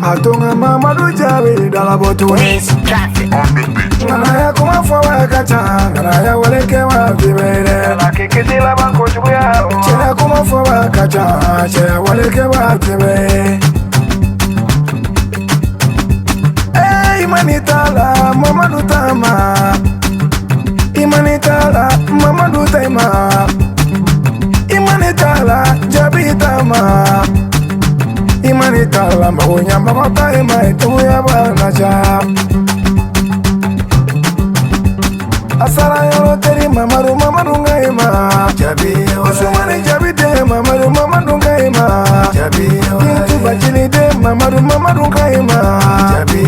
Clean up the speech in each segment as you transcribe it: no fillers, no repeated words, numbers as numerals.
Atunga Mamadou Diaby dala botunis. Nana kuma fawa kacha, nana wale kewa tibere. Na kikiti la banko chuya. Chena kuma fawa kacha, chena wale kewa tibere. Imanitala Mamadou Tama, Imanitala Mamadou Tama, Imanitala Diaby Tama, Imanitala Magonya Makota Tuya Banaja. Asara yoro teri Mamadou Ngaima, Diaby Osumani Diaby de Mamadou Ngaima, Diaby Kintu Bajini de Mamadou Ngaima, Diaby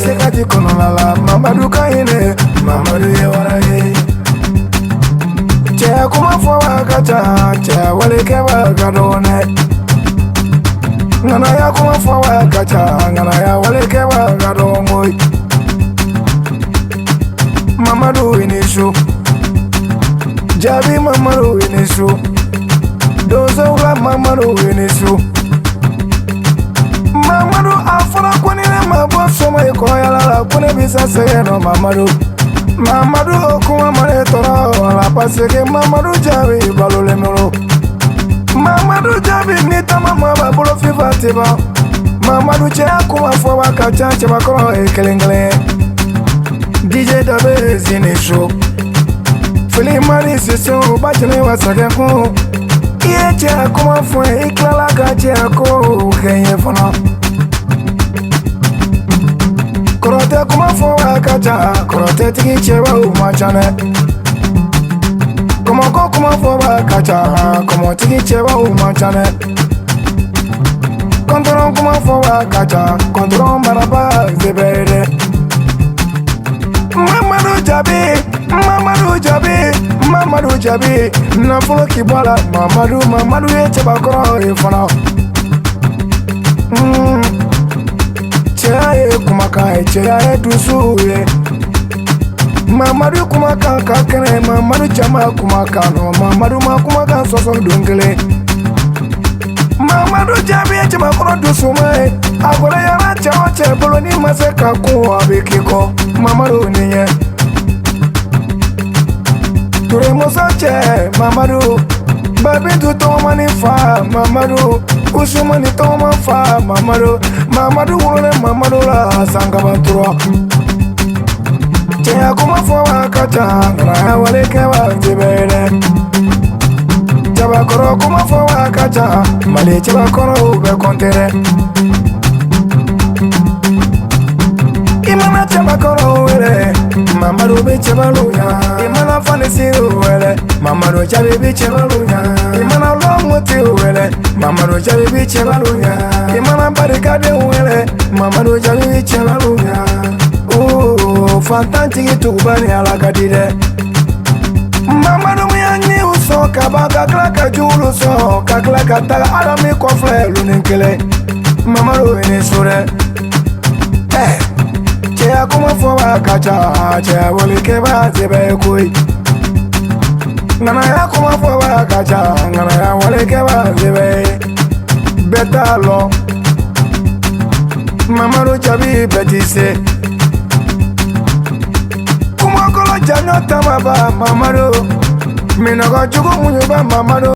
Sekati Konolala Mamadou Kaine, Mamadou Yewaraye. Che kuma fawa kacha, che wale kewa gadone. Ngana ya kuma fawa kacha, ngana ya wale kewa gadomoy. Mamadou inishu, Diaby Mamadou inishu, Dozo la Mamadou inishu. Mamadou afara kwenye mabo soma ikoya la kwenye bisa seyeno Mamadou. Mamadou kuma mane toro la paseke Mamadou Diaby balole molo. Mamadou Diaby nita mama babulo fifa tiba. Mamadou chea kuma fawa kacha cheba koro ekelengele. DJ Dabe zinisho Fili mani sisyo bachane wasakeko. Iye chea kuma fwe iklala kachea ko kenye fono. Korote kuma fawa kacha, korote tiki cheba umachane. Komoko kuma fawa kacha, komo tiki cheba umachane. Kontron kuma fawa kacha, kontron maraba zebere. Mamadou Diaby, Mamadou Diaby, Mamadou Diaby. Nafolo kibala Mamadou ye cheba koro ifana. Chea kumaka chea dusu ye. Mamadou kumaka kakene, Mamadou chama kumaka no, Mamadou makumaka soso dungele. Mamadou Diaby cheba koro dusu me. Agora yana chao che boloni maseka kuwa bikiko. Mamadou niye Ture mosa che Mamadou Babi tu tomani fa Mamadou Usumani toma fa Mamadou Mamadou wole Mamadou la sangaba turo Che akuma fawa kacha Ngana wale kewa tibere Chaba koro kuma fawa kacha Mali chaba koro ube kontere Imana chaba koro wele Mamadou be chaba luya Imana fani siru wele Mamadou Diaby be chaba luya Imana longuti wele Mamadou Diaby be chaba luya Imana barikade wele Mamadou Diaby be chaba luya Fantantiki tukubani alakadide Mamadou miyanyi uso kaba kaklaka julu so Kaklaka taga adami kofle luninkele Mamadou inisure Chea kuma fawa kacha, chea wale keba zebe kui. Ngana ya kuma fawa kacha, ngana ya wale keba zebe. Beta lo Mamadou Diaby betise. Kuma kolo janyo tamaba Mamadou. Minago chugu munyuba Mamadou.